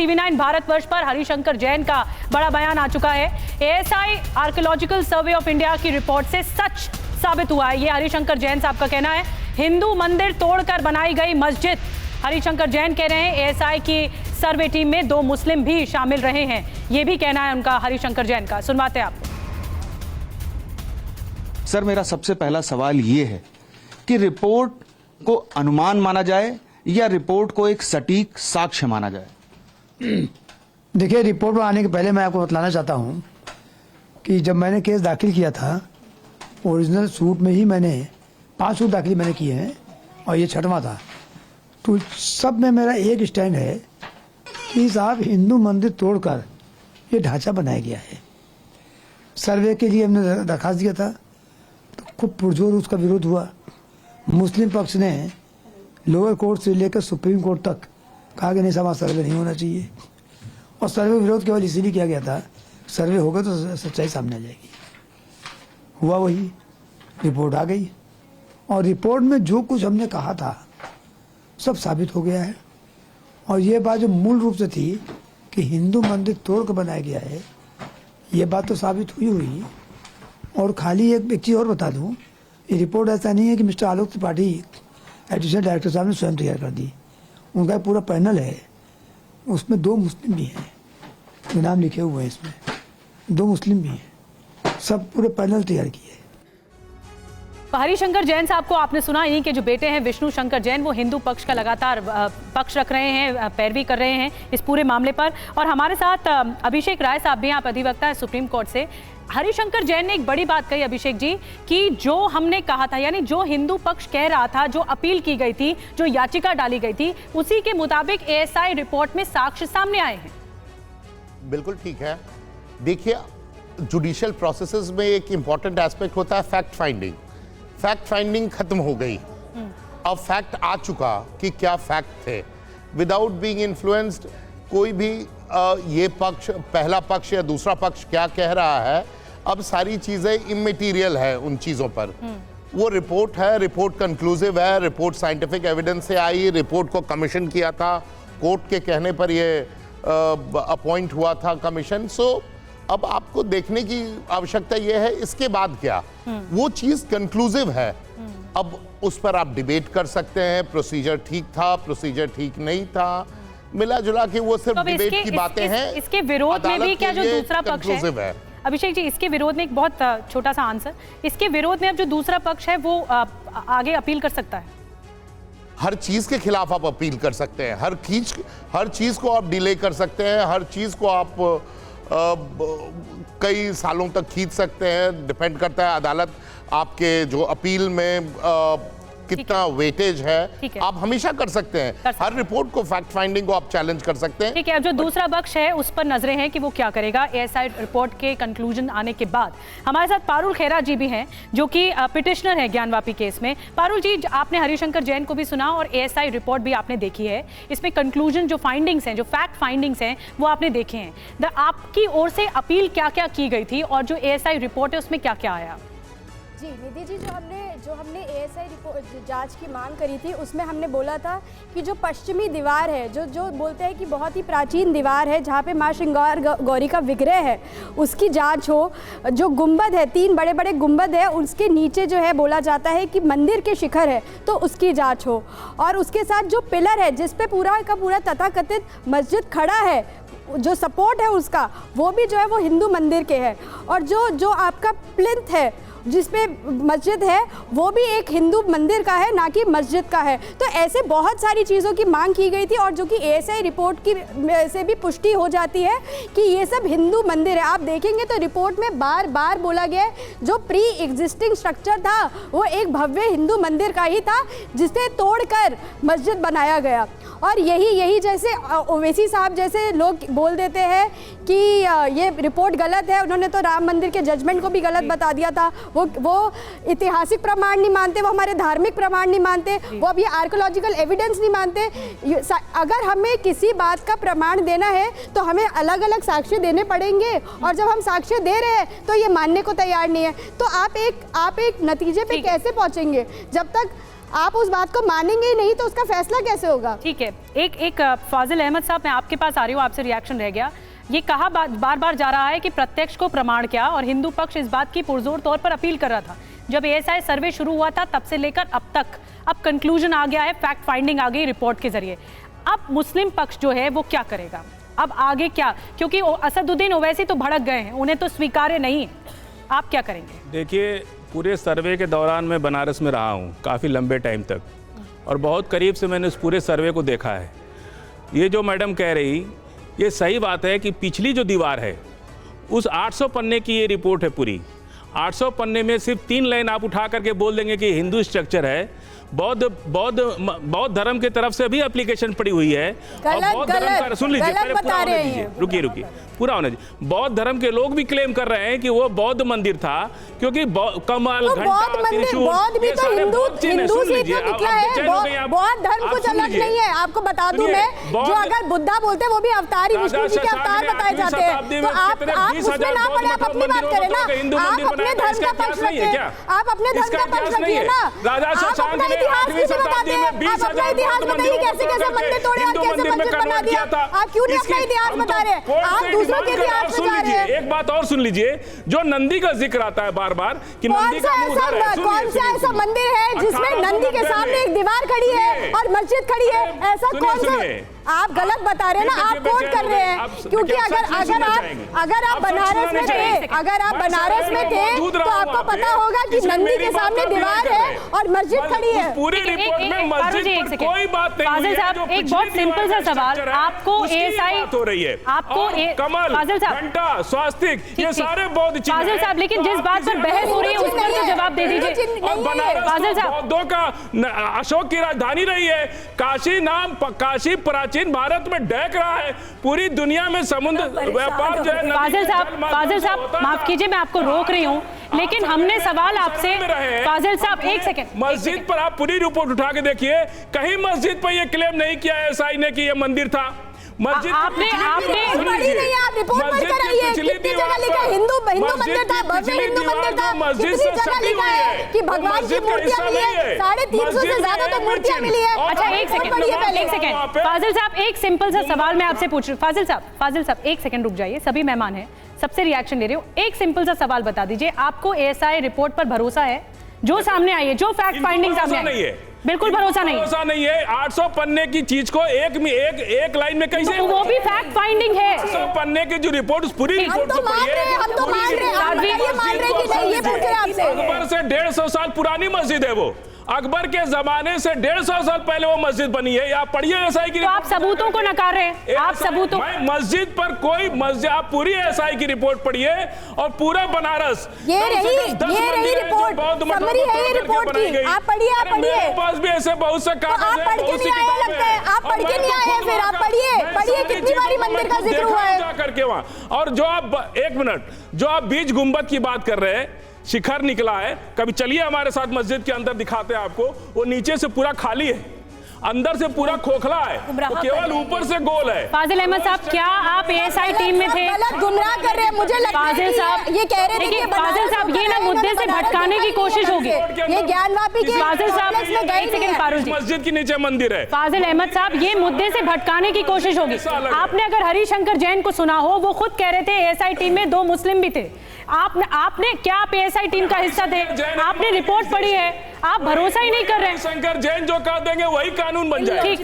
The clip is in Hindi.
टीवी9 भारतवर्ष पर हरिशंकर जैन का बड़ा बयान आ चुका है। ASI archaeological survey of India की रिपोर्ट से सच साबित हुआ है, ये हरिशंकर जैन साहब का कहना है। हिंदू मंदिर तोड़कर बनाई गई मस्जिद। हरिशंकर जैन कह रहे हैं एएसआई की सर्वे टीम में 2 मुस्लिम भी शामिल रहे हैं, ये भी कहना है उनका हरिशंकर जैन का। सुनवाते हैं आपको। सर, मेरा सबसे पहला सवाल ये है कि रिपोर्ट को अनुमान माना जाए या रिपोर्ट को एक सटीक साक्ष्य माना जाए? देखिए, रिपोर्ट पर आने के पहले मैं आपको बतलाना चाहता हूं कि जब मैंने केस दाखिल किया था, ओरिजिनल सूट में ही मैंने 5 सूट दाखिल मैंने किए हैं और ये 6वां था। तो सब में मेरा एक स्टैंड है कि साहब हिंदू मंदिर तोड़कर ये ढांचा बनाया गया है। सर्वे के लिए हमने दरखास्त दिया था तो खूब पुरजोर उसका विरोध हुआ। मुस्लिम पक्ष ने लोअर कोर्ट से लेकर सुप्रीम कोर्ट तक कहा कि नहीं साहब सर्वे नहीं होना चाहिए, और सर्वे विरोध केवल इसीलिए किया गया था सर्वे होगा तो सच्चाई सामने आ जाएगी। हुआ वही, रिपोर्ट आ गई और रिपोर्ट में जो कुछ हमने कहा था सब साबित हो गया है। और ये बात जो मूल रूप से थी कि हिंदू मंदिर तोड़ कर बनाया गया है, ये बात तो साबित हुई। और खाली एक चीज़ और बता दूं, ये रिपोर्ट ऐसा नहीं है कि mister Alok Tripathi additional director साहब ने स्वयं तैयार कर दी। उनका पूरा पैनल है, उसमें 2 मुस्लिम भी हैं जो नाम लिखे हुए हैं, इसमें 2 मुस्लिम भी हैं, सब पूरे पैनल तैयार किए। हरिशंकर जैन साहब को आपने सुना, इन्हीं के जो बेटे हैं विष्णु शंकर जैन, वो हिंदू पक्ष का लगातार पक्ष रख रहे हैं, पैरवी कर रहे हैं इस पूरे मामले पर। और हमारे साथ अभिषेक राय साहब भी, आप अधिवक्ता है सुप्रीम कोर्ट से। हरिशंकर जैन ने एक बड़ी बात कही अभिषेक जी कि जो हमने कहा था, यानी जो हिंदू पक्ष कह रहा था, जो अपील की गई थी, जो याचिका डाली गई थी, उसी के मुताबिक एएसआई रिपोर्ट में साक्ष्य सामने आए हैं। बिल्कुल ठीक है। देखिए, जुडिशियल प्रोसेसेस में एक इंपॉर्टेंट एस्पेक्ट होता है फैक्ट फाइंडिंग। फैक्ट फाइंडिंग खत्म हो गई, अब फैक्ट आ चुका कि क्या फैक्ट थे। विदाउट बीइंग इन्फ्लुएंस्ड कोई भी ये पक्ष, पहला पक्ष या दूसरा पक्ष क्या कह रहा है, अब सारी चीजें इमैटीरियल है उन चीजों पर। वो रिपोर्ट है, रिपोर्ट कंक्लूसिव है, रिपोर्ट साइंटिफिक एविडेंस से आई, रिपोर्ट को कमीशन किया था, कोर्ट के कहने पर ये अपॉइंट हुआ था कमीशन। सो अब आपको देखने की आवश्यकता यह है इसके बाद क्या, वो चीज कंक्लूसिव है। अब उस पर आप डिबेट कर सकते हैं, प्रोसीजर ठीक था, प्रोसीजर ठीक नहीं था, मिला जुला के वो सिर्फ डिबेट की बातें हैं। इसके विरोध में भी क्या जो दूसरा पक्ष है, अभिषेक जी, इसके विरोध में एक बहुत छोटा सा आंसर, इसके विरोध में अब जो दूसरा पक्ष है वो आगे अपील कर सकता है? हर चीज के खिलाफ आप अपील कर सकते हैं, हर चीज को आप डिले कर सकते हैं, हर चीज को आप कई सालों तक खींच सकते हैं। डिपेंड करता है अदालत आपके जो अपील में कितना वेटेज है, आप हमेशा कर सकते हैं। हर रिपोर्ट को, फैक्ट फाइंडिंग को आप चैलेंज कर सकते हैं। ठीक है, अब जो दूसरा पक्ष है उस पर नजरें हैं कि वो क्या करेगा एएसआई रिपोर्ट के कंक्लूजन आने के बाद। हमारे साथ पारुल खेरा जी भी हैं जो कि पिटिशनर है ज्ञानवापी केस में। पारुल जी, आपने हरिशंकर जैन को भी सुना और एएसआई रिपोर्ट भी आपने देखी है, इसमें कंक्लूजन जो फाइंडिंग्स हैं, जो फैक्ट फाइंडिंग्स हैं, वो आपने देखे हैं। आपकी ओर से अपील क्या क्या की गई थी और जो एएसआई रिपोर्ट है उसमें क्या क्या आया? जी निधि जी, जो हमने एएसआई रिपोर्ट जांच की मांग करी थी, उसमें हमने बोला था कि जो पश्चिमी दीवार है, जो बोलते हैं कि बहुत ही प्राचीन दीवार है जहाँ पे माँ श्रृंगार गौरी का विग्रह है, उसकी जांच हो। जो गुंबद है, 3 बड़े बड़े गुंबद है, उसके नीचे जो है बोला जाता है कि मंदिर के शिखर है, तो उसकी जाँच हो। और उसके साथ जो पिलर है जिस पे पूरा का पूरा तथाकथित मस्जिद खड़ा है, जो सपोर्ट है उसका, वो भी जो है वो हिंदू मंदिर के है। और जो आपका प्लिंथ है जिसपे मस्जिद है, वो भी एक हिंदू मंदिर का है, ना कि मस्जिद का है। तो ऐसे बहुत सारी चीज़ों की मांग की गई थी और जो कि एएसआई रिपोर्ट की से भी पुष्टि हो जाती है कि ये सब हिंदू मंदिर है। आप देखेंगे तो रिपोर्ट में बार बार बोला गया है, जो प्री एग्जिस्टिंग स्ट्रक्चर था वो एक भव्य हिंदू मंदिर का ही था जिसे तोड़कर मस्जिद बनाया गया। और यही जैसे ओवैसी साहब जैसे लोग बोल देते हैं कि ये रिपोर्ट गलत है, उन्होंने तो राम मंदिर के जजमेंट को भी गलत बता दिया था। वो ऐतिहासिक प्रमाण नहीं मानते, वो हमारे धार्मिक प्रमाण नहीं मानते, वो अभी आर्कियोलॉजिकल एविडेंस नहीं मानते। अगर हमें किसी बात का प्रमाण देना है तो हमें अलग अलग साक्ष्य देने पड़ेंगे, और जब हम साक्ष्य दे रहे हैं तो ये मानने को तैयार नहीं है। तो आप एक नतीजे पे कैसे पहुंचेंगे? जब तक आप उस बात को मानेंगे ही नहीं तो उसका फैसला कैसे होगा? ठीक है, एक फाजिल अहमद साहब, मैं आपके पास आ रही हूँ, आपसे रिएक्शन रह गया। ये कहा बार बार जा रहा है कि प्रत्यक्ष को प्रमाण क्या, और हिंदू पक्ष इस बात की पुरजोर तौर पर अपील कर रहा था। जब एएसआई सर्वे शुरू हुआ था तब से लेकर अब तक, अब कंक्लूजन आ गया है, फैक्ट फाइंडिंग आ गई रिपोर्ट के जरिए। अब मुस्लिम पक्ष जो है वो क्या करेगा, अब आगे क्या? क्योंकि असदुद्दीन ओवैसी तो भड़क गए हैं, उन्हें तो स्वीकार्य नहीं है, आप क्या करेंगे? देखिए, पूरे सर्वे के दौरान मैं बनारस में रहा हूँ काफ़ी लंबे टाइम तक, और बहुत करीब से मैंने उस पूरे सर्वे को देखा है। ये जो मैडम कह रही, ये सही बात है कि पिछली जो दीवार है उस 800 पन्ने की ये रिपोर्ट है पूरी। 800 पन्ने में सिर्फ 3 लाइन आप उठा करके बोल देंगे कि हिंदू स्ट्रक्चर है। बौद्ध धर्म की तरफ से भी एप्लीकेशन पड़ी हुई है। सुन लीजिए, पहले पूरा होने दीजिए, रुकिए पूरा होने दीजिए। बौद्ध धर्म के लोग भी क्लेम कर रहे हैं कि वो बौद्ध मंदिर था, क्योंकि कमल, घंटा, त्रिशूल, बौद्ध भी तो हिंदू से तो निकला है। बौद्ध धर्म कुछ अलग नहीं है। आपको बता दूं मैं, जो अगर बुद्धा बोलते हैं वो भी अवतार ही, विष्णु जी के अवतार बताए जाते हैं। तो आप उसमें ना पड़े, आप अपनी बात करें ना, आप अपने धर्म का पक्ष रखिए, आप अपने धर्म का पक्ष रखिए ना। आप अपना इतिहास भी बताते हैं, आप अपना इतिहास बताइए, कैसे कैसे मंदिर तोड़े और कैसे मंदिर बना दिया। आप क्यों नहीं अपना इतिहास बता रहे हैं, आप दूसरों के इतिहास बता रहे हैं। एक बात और सुन लीजिए, जो नंदी का जिक्र आता है बार बार कि नंदी का मुंह उधर है। कौन सा ऐसा मंदिर है जिसमें नंदी के सामने एक दीवार खड़ी है और मस्जिद खड़ी है? ऐसा कौन सा? आप गलत बता रहे हैं ना, आप कोट कर रहे हैं। क्योंकि अगर आप बनारस में थे, अगर आप बनारस में थे तो आपको पता होगा कि नंदी के सामने दीवार है और मस्जिद खड़ी है। पूरी रिपोर्ट में मस्जिद पर कोई बात नहीं फाजिल साहब, एक बहुत सिंपल सा सवाल, आपको एएसआई हो रही है, आपको कमल, फाजिल साहब, घंटा, स्वास्तिक, ये सारे बौद्ध चिन्ह हैं। फाजिल साहब, लेकिन जिस बात पर बहस हो रही है उस पर तो जवाब दे दीजिए। और बनारस बौद्धों का अशोक की राजधानी रही है। काशी नाम, काशी प्राचीन भारत में डैक रहा है। पूरी दुनिया में समुद्र व्यापार जो है। फाजिल साहब माफ कीजिए, मैं आपको रोक रही हूँ, लेकिन हमने सवाल आपसे, फाजिल साहब एक सेकंड, मस्जिद पर आप पूरी रिपोर्ट उठा के देखिए, कहीं मस्जिद पर यह क्लेम नहीं किया एएसआई ने कि यह मंदिर था। मस्जिद आपने पढ़ी नहीं, आप रिपोर्ट पढ़ कर आइए। कितनी जगह लिखा है हिंदू मंदिर था, भव्य हिंदू मंदिर था। कितनी जगह लिखा है कि भगवान की मूर्तियां मिली है, 350 से ज्यादा तो मूर्तियां मिली है। अच्छा एक सेकंड फाजिल साहब, एक सिंपल सा सवाल मैं आपसे पूछ रही हूँ। फाजिल साहब एक सेकंड रुक जाइए, सभी मेहमान हैं, सबसे रिएक्शन ले रही हूँ। एक सिंपल सा सवाल बता दीजिए, आपको एएसआई रिपोर्ट पर भरोसा है जो सामने आई है, जो फैक्ट फाइंडिंग सामने आई है? बिल्कुल भरोसा नहीं है। 800 पन्ने की चीज को एक लाइन में कैसे? वो भी फैक्ट फाइंडिंग है। 800 पन्ने की जो रिपोर्ट, पूरी रिपोर्ट को पढ़िए। हम तो मान रहे कि नहीं, ये पूछ रहे हैं आपसे। अकबर से 150 साल पुरानी मस्जिद है वो। अकबर के जमाने से 150 साल पहले वो मस्जिद बनी है। आप पढ़िए एएसआई की। तो आप सबूतों को नकार रहे हैं, आप सबूतों। मस्जिद पर कोई मस्जिद, आप पूरी एएसआई की रिपोर्ट पढ़िए और पूरा बनारस, ये रही रिपोर्ट, समरी है ये रिपोर्ट की। आप पढ़िए। मेरे पास भी ऐसे बहुत से कागज हैं, आप पढ़ के नहीं आए लगता है, आप पढ़ के नहीं आए, फिर आप पढ़िए कितनी बारी मंदिर का जिक्र हुआ है जाकर के वहां। और जो आप, एक मिनट, जो आप बीच गुंबद की बात कर रहे हैं, शिखर निकला है, कभी चलिए हमारे साथ मस्जिद के अंदर दिखाते हैं आपको। वो नीचे से पूरा खाली है, अंदर से पूरा खोखला है, तो केवल ऊपर से गोल है। फाजिल अहमद साहब, क्या आप एएसआई टीम में थे? गलत गुमराह कर रहे हैं, मुझे लगता है फाजिल साहब ये कह रहे थे कि फाजिल साहब ये ना मुद्दे से भटकाने की कोशिश होगी। ये ज्ञानवापी के फाजिल साहब एक सेकंड, फारूक जी, मस्जिद के नीचे मंदिर है। फाजिल अहमद साहब, ये मुद्दे से भटकाने की कोशिश होगी। आपने अगर हरिशंकर जैन को सुना हो, वो खुद कह रहे थे एएसआई टीम में 2 मुस्लिम भी थे। आपने क्या एएसआई टीम का हिस्सा थे? आपने रिपोर्ट पढ़ी है, आप भरोसा ही नहीं कर रहे हैं। शंकर जैन जो कह देंगे वही कानून बन जाएगा। ठीक,